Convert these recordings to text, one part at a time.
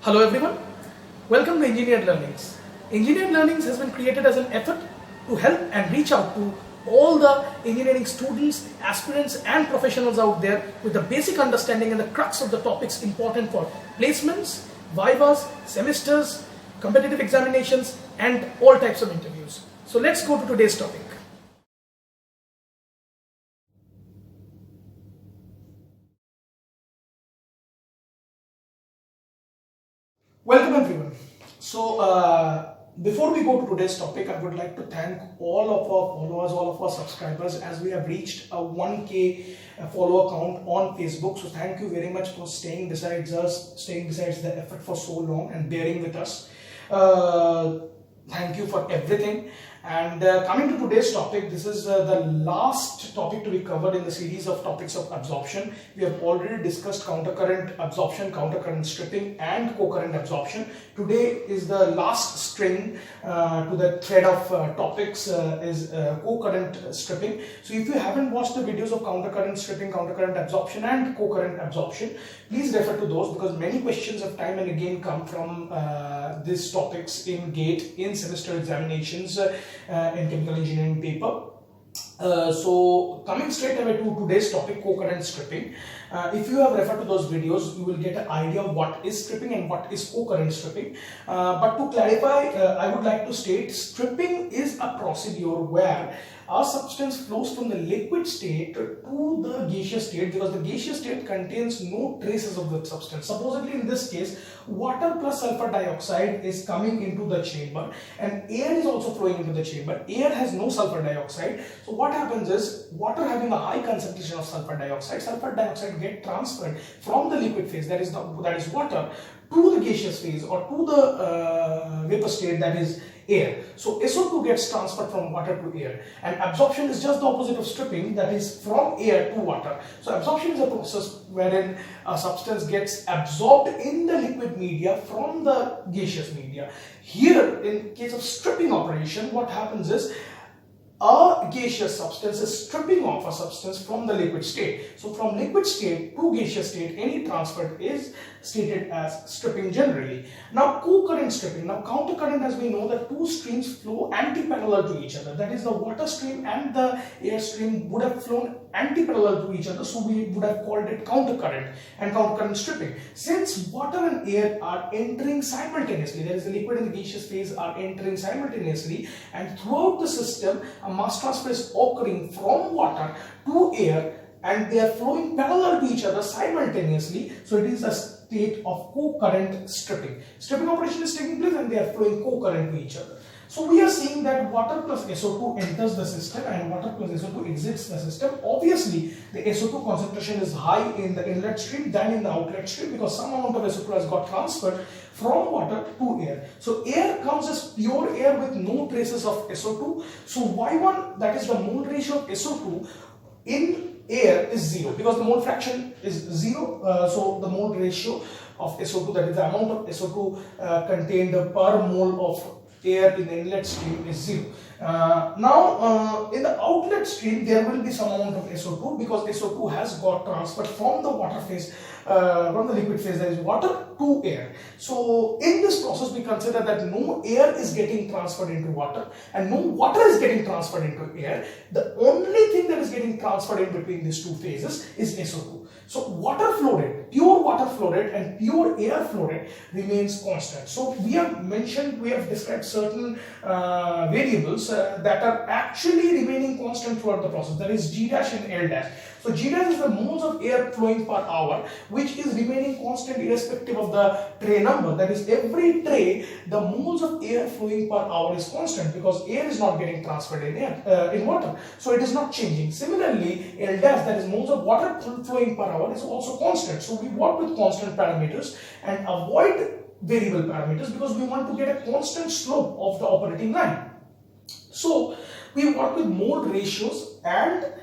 Hello everyone, welcome to Engineered Learnings. Engineered Learnings has been created as an effort to help and reach out to all the engineering students, aspirants and professionals out there with the basic understanding and the crux of the topics important for placements, vivas, semesters, competitive examinations and all types of interviews. So let's go to today's topic. Welcome everyone. So before we go to today's topic, I would like to thank all of our followers, all of our subscribers, as we have reached a 1K follower count on Facebook. So thank you very much for staying besides us, staying besides the effort for so long and bearing with us. Thank you for everything. And coming to today's topic, this is the last topic to be covered in the series of topics of absorption. We have already discussed countercurrent absorption, countercurrent stripping and co-current absorption. Today is the last string to the thread of topics is co-current stripping. So if you haven't watched the videos of countercurrent stripping, countercurrent absorption and co-current absorption, please refer to those because many questions have time and again come from these topics in GATE, in semester examinations, in chemical engineering paper. So coming straight away to today's topic, co-current stripping. If you have referred to those videos, you will get an idea of what is stripping and what is co-current stripping. But to clarify, I would like to state stripping is a procedure where a substance flows from the liquid state to the gaseous state because the gaseous state contains no traces of the substance. Supposedly in this case, water plus sulfur dioxide is coming into the chamber and air is also flowing into the chamber. Air has no sulfur dioxide. So what happens is, water having a high concentration of sulfur dioxide get transferred from the liquid phase, that is water, to the gaseous phase or to the vapor state, that is air. So SO2 gets transferred from water to air, and absorption is just the opposite of stripping, that is from air to water. So absorption is a process wherein a substance gets absorbed in the liquid media from the gaseous media. Here in case of stripping operation, what happens is a gaseous substance is stripping off a substance from the liquid state. So from liquid state to gaseous state, any transfer is stated as stripping generally. Now co-current stripping. Now countercurrent, as we know, the two streams flow anti-parallel to each other. That is, the water stream and the air stream would have flown anti-parallel to each other. So we would have called it countercurrent and countercurrent stripping. Since water and air are entering simultaneously, that is, the liquid and the gaseous phase are entering simultaneously, and throughout the system a mass transfer is occurring from water to air and they are flowing parallel to each other simultaneously. So it is a state of co-current stripping. Stripping operation is taking place and they are flowing co-current to each other. So we are seeing that water plus SO2 enters the system and water plus SO2 exits the system. Obviously, the SO2 concentration is high in the inlet stream than in the outlet stream because some amount of SO2 has got transferred from water to air. So air comes as pure air with no traces of SO2. So Y1, that is the mole ratio of SO2 in air, is 0 because the mole fraction is 0. So the mole ratio of SO2, that is the amount of SO2 contained per mole of air in the inlet stream, is 0. Now in the outlet stream there will be some amount of SO2 because SO2 has got transferred from the water phase, from the liquid phase, that is water, to air. So in this process we consider that no air is getting transferred into water and no water is getting transferred into air. The only thing that is getting transferred in between these two phases is SO2. So water flow rate, pure water flow rate and pure air flow rate remains constant. So we have described certain variables that are actually remaining constant throughout the process, that is G dash and L dash. So G dash is the moles of air flowing per hour, which is remaining constant irrespective of the tray number. That is, every tray, the moles of air flowing per hour is constant because air is not getting transferred in water. So it is not changing. Similarly, L dash, that is moles of water flowing per hour, is also constant. So we work with constant parameters and avoid variable parameters because we want to get a constant slope of the operating line. So we work with mole ratios and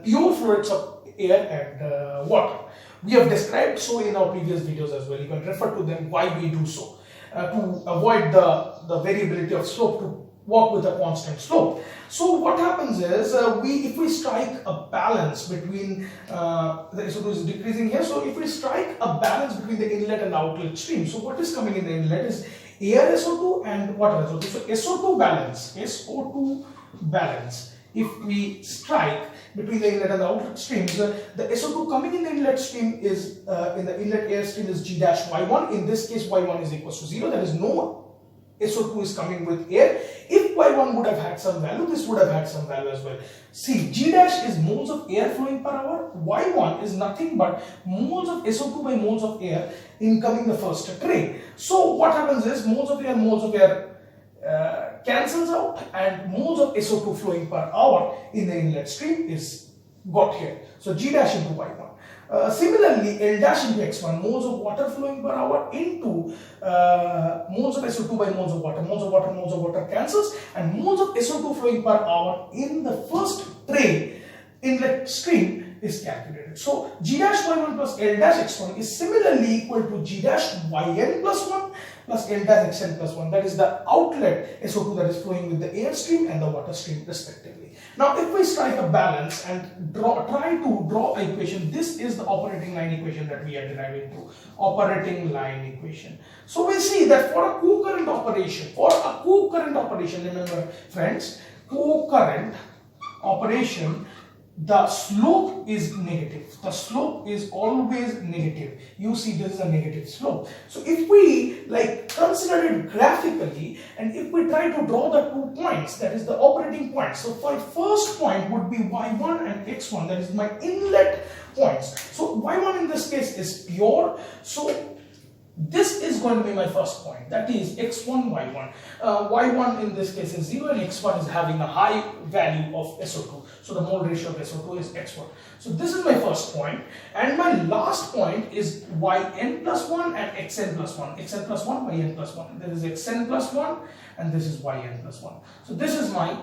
pure flow rates of air and water. We have described so in our previous videos as well. You can refer to them why we do so. To avoid the variability of slope, to work with a constant slope. So what happens is, if we strike a balance between, the SO2 is decreasing here, so if we strike a balance between the inlet and outlet stream, so what is coming in the inlet is air SO2 and water SO2. So SO2 balance, if we strike between the inlet and the outlet streams, the SO2 coming in the inlet stream is, in the inlet air stream is G dash Y1. In this case, Y1 is equals to 0. There is no SO2 is coming with air. If Y1 would have had some value, this would have had some value as well. See, G dash is moles of air flowing per hour. Y1 is nothing but moles of SO2 by moles of air incoming the first tray. So what happens is moles of air cancels out, and moles of SO2 flowing per hour in the inlet stream is got here. So G dash into Y1. Similarly, L dash into X1, moles of water flowing per hour into moles of SO2 by moles of water. Moles of water cancels, and moles of SO2 flowing per hour in the first tray inlet stream is calculated. So G dash Y1 plus L dash X1 is similarly equal to G dash Yn plus 1 plus L dash Xn plus 1. That is the outlet SO2 that is flowing with the air stream and the water stream respectively. Now if we strike a balance and try to draw an equation, this is the operating line equation that we are deriving to. Operating line equation. So we see that for a co-current operation, remember friends, co-current operation, the slope is negative. The slope is always negative. You see this is a negative slope. So if we consider it graphically, and if we try to draw the 2 points, that is the operating points. So my first point would be Y1 and X1, that is my inlet points. So Y1 in this case is pure. So this is going to be my first point, that is X1, Y1. Y1 in this case is 0 and X1 is having a high value of SO2. So the mole ratio of SO2 is X1. So this is my first point, and my last point is Yn plus 1 and Xn plus 1. Xn plus 1, Yn plus 1. There is Xn plus 1 and this is Yn plus 1. So this is my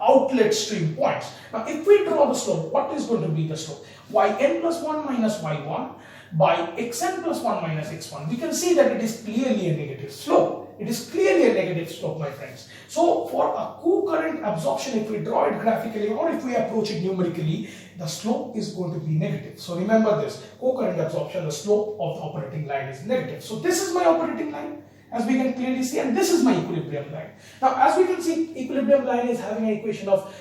outlet stream points. Now if we draw the slope, what is going to be the slope? Yn plus 1 minus Y1 by Xn plus 1 minus X1. We can see that it is clearly a negative slope. It is clearly a negative slope, my friends. So for a co-current absorption, if we draw it graphically or if we approach it numerically, the slope is going to be negative. So remember this, co-current absorption, the slope of the operating line is negative. So this is my operating line, as we can clearly see, and this is my equilibrium line. Now as we can see, equilibrium line is having an equation of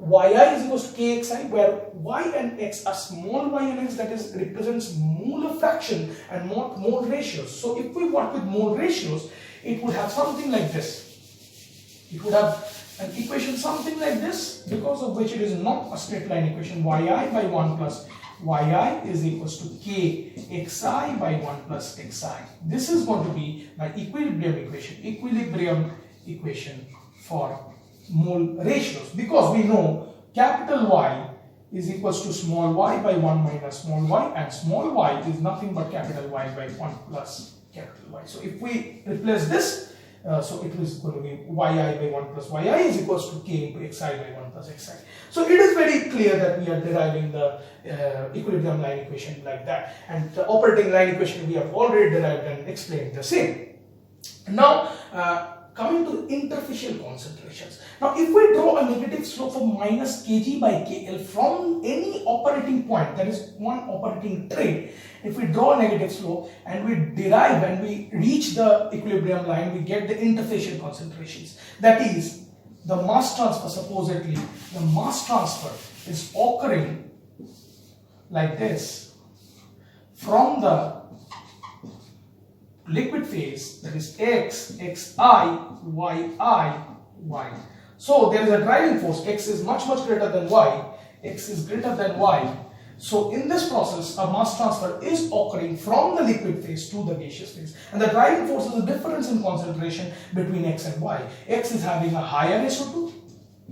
yi is equals to kxi, where y and x are small y and x, that is represents molar fraction and mole ratios. So if we work with mole ratios, it would have something like this. It would have an equation something like this, because of which it is not a straight line equation. Yi by 1 plus yi is equals to kxi by 1 plus xi. This is going to be my equilibrium equation for mole ratios, because we know capital Y is equals to small y by 1 minus small y, and small y is nothing but capital Y by 1 plus capital Y. So if we replace this, so it is going to be yi by 1 plus yi is equals to k into xi by 1 plus xi. So it is very clear that we are deriving the equilibrium line equation like that, and the operating line equation we have already derived and explained the same. Now coming to interfacial concentrations. Now if we draw a negative slope of minus kg by kl from any operating point, that is one operating tray, if we draw a negative slope and we derive and we reach the equilibrium line, we get the interfacial concentrations. That is, the mass transfer, supposedly the mass transfer is occurring like this from the liquid phase, that is x, xi, yi, y. So there is a driving force, x is much greater than y, x is greater than y. So in this process, a mass transfer is occurring from the liquid phase to the gaseous phase, and the driving force is the difference in concentration between x and y. X is having a higher SO2,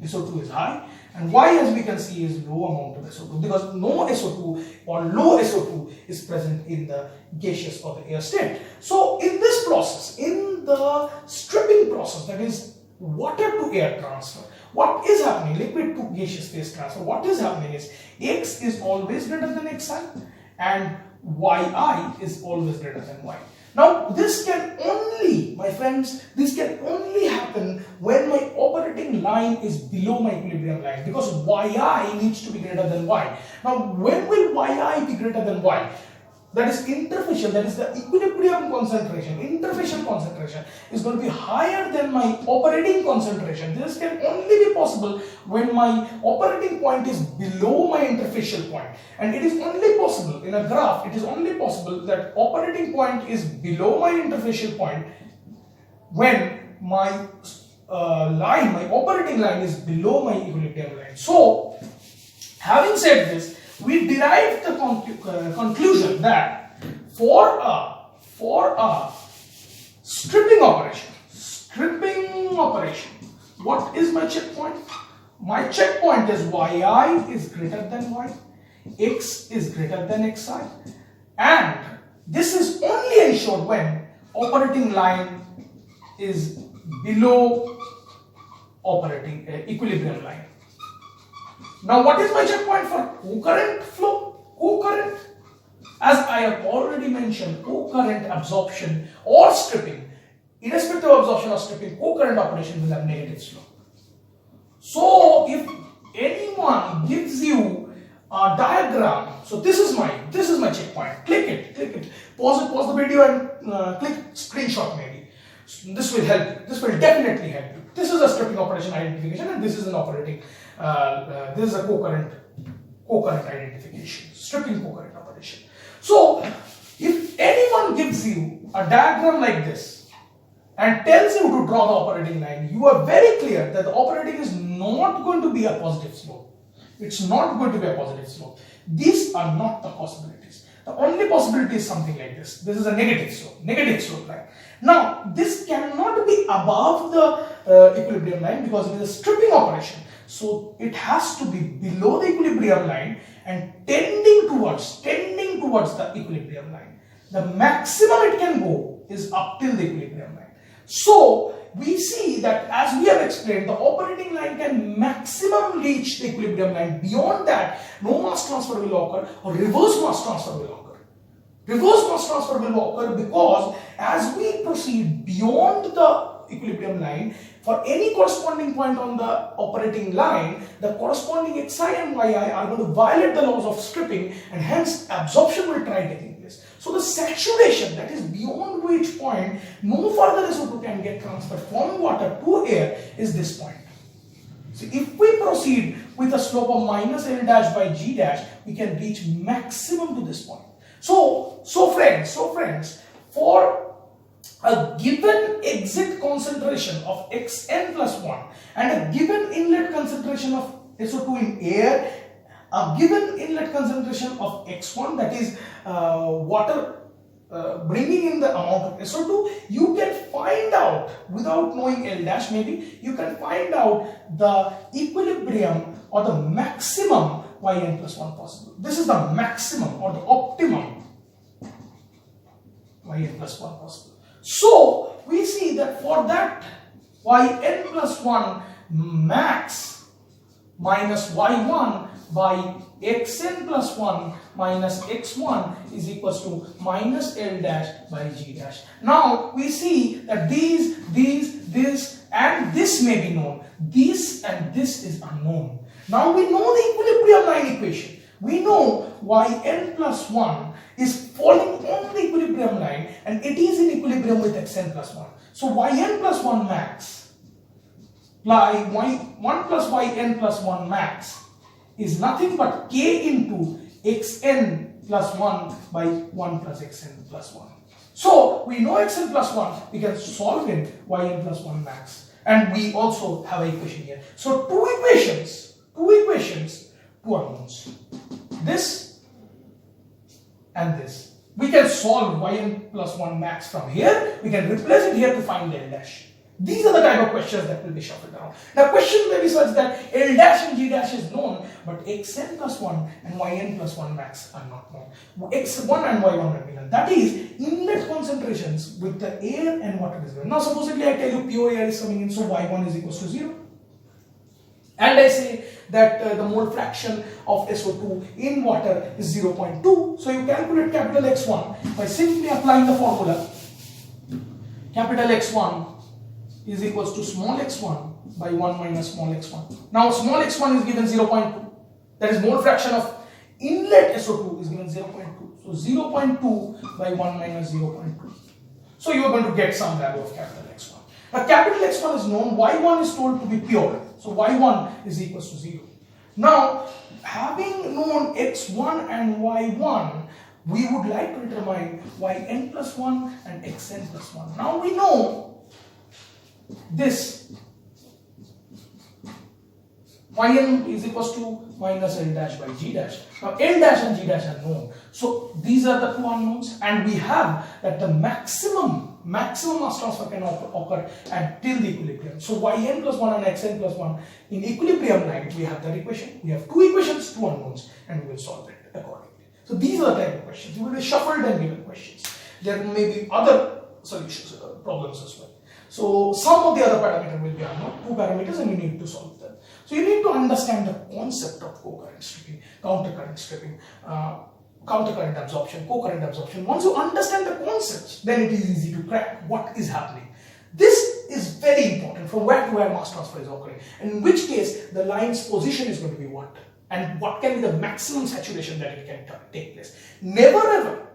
SO2 is high, and y, as we can see, is low amount of SO2, because no SO2 or low SO2 is present in the gaseous or the air state. So in this process, in the stripping process, that is water to air transfer, what is happening, liquid to gaseous phase transfer, what is happening is x is always greater than xi and yi is always greater than y. Now this can only, my friend, friends, this can only happen when my operating line is below my equilibrium line, because yi needs to be greater than y. Now, when will yi be greater than y? That is interfacial, that is the equilibrium concentration, interfacial concentration is going to be higher than my operating concentration. This can only be possible when my operating point is below my interfacial point. And it is only possible in a graph, it is only possible that operating point is below my interfacial point when my my operating line is below my equilibrium line. So, having said this, we derived the conclusion that for a stripping operation, what is my checkpoint? My checkpoint is yi is greater than y, x is greater than xi, and this is only ensured when operating line is below operating equilibrium line. Now, what is my checkpoint for co-current flow? Co-current, as I have already mentioned, co-current absorption or stripping, irrespective of absorption or stripping, co-current operation will have negative slope. So, if anyone gives you a diagram, so this is my checkpoint. Click it. Pause the video and click screenshot maybe. This will help you. This will definitely help you. This is a stripping operation identification, and this is an operating. This is a co-current identification, stripping co-current operation. So, if anyone gives you a diagram like this and tells you to draw the operating line, you are very clear that the operating is not going to be a positive slope. It's not going to be a positive slope. These are not the possibilities. The only possibility is something like this. This is a negative slope line. Now, this cannot be above the equilibrium line because it is a stripping operation. So, it has to be below the equilibrium line and tending towards the equilibrium line. The maximum it can go is up till the equilibrium line. So, we see that as we have explained, the operating line can maximum reach the equilibrium line. Beyond that, no mass transfer will occur or reverse mass transfer will occur. Reverse mass transfer will occur because as we proceed beyond the equilibrium line, for any corresponding point on the operating line, the corresponding xi and yi are going to violate the laws of stripping, and hence absorption will try taking place. So the saturation, that is beyond which point no further SO2 can get transferred from water to air, is this point. So if we proceed with a slope of minus L dash by G dash, we can reach maximum to this point. So friends, for a given exit concentration of Xn plus 1 and a given inlet concentration of SO2 in air, a given inlet concentration of X1, that is water bringing in the amount of SO2, you can find out, without knowing L dash maybe, you can find out the equilibrium or the maximum Yn plus 1 possible. This is the maximum or the optimum Yn plus 1 possible. So, we see that for that Yn plus 1 max minus Y1 by Xn plus 1 minus X1 is equals to minus L dash by G dash. Now, we see that this and this may be known. This and this is unknown. Now, we know the equilibrium line equation. We know Yn plus 1 is falling on the equilibrium line and it is in equilibrium with Xn plus 1. So, Yn plus 1 max, like 1 plus Yn plus 1 max is nothing but K into Xn plus 1 by 1 plus Xn plus 1. So, we know Xn plus 1, we can solve in Yn plus 1 max. And we also have an equation here. So, two equations, two unknowns. This and this. We can solve Yn plus 1 max from here. We can replace it here to find L dash. These are the type of questions that will be shuffled around. Now, question may be such that L dash and G dash is known, but Xn plus 1 and Yn plus 1 max are not known. X1 and Y1 have been known. That is, inlet concentrations with the air and water is given. Now, supposedly I tell you pure air is coming in, so Y1 is equals to 0. And I say that the mole fraction of SO2 in water is 0.2. So you calculate capital X1 by simply applying the formula. capital X1 is equals to small x1 by 1 minus small x1. Now small x1 is given 0.2. That is mole fraction of inlet SO2 is given 0.2. So 0.2 by 1 minus 0.2. So you are going to get some value of capital X1. Now capital X1 is known, Y1 is told to be pure. So Y1 is equals to 0. Now having known X1 and Y1, we would like to determine Yn plus 1 and Xn plus 1. Now we know this Yn is equals to minus L dash by G dash. Now L dash and G dash are known. So these are the two unknowns, and we have that the maximum mass transfer can occur at till the equilibrium. So Yn plus 1 and Xn plus 1 in equilibrium line, we have that equation. We have two equations, two unknowns, and we will solve it accordingly. So these are the type of questions. You will be shuffled and given questions. There may be other solutions, problems as well. So some of the other parameters will be unknown, two parameters, and you need to solve them. So you need to understand the concept of co-current stripping, counter-current stripping, counter-current absorption, co-current absorption. Once you understand the concepts, then it is easy to crack what is happening. This is very important from where to where mass transfer is occurring, and in which case the line's position is going to be what, and what can be the maximum saturation that it can take place. Never ever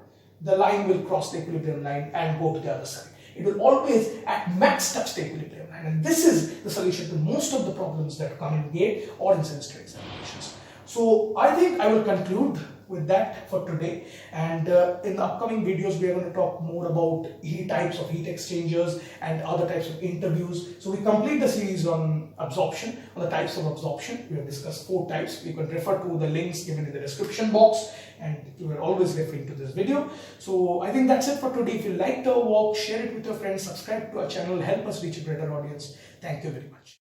the line will cross the equilibrium line and go to the other side. It will always at max touch the equilibrium line, and this is the solution to most of the problems that come in GATE or in semester examinations. So I think I will conclude with that for today, and in the upcoming videos we are going to talk more about types of heat exchangers and other types of interviews. So we complete the series on absorption, on the types of absorption. We have discussed 4 types. You can refer to the links given in the description box, and you are always referring to this video. So I think that's it for today. If you liked our work, share it with your friends, subscribe to our channel, help us reach a greater audience. Thank you very much.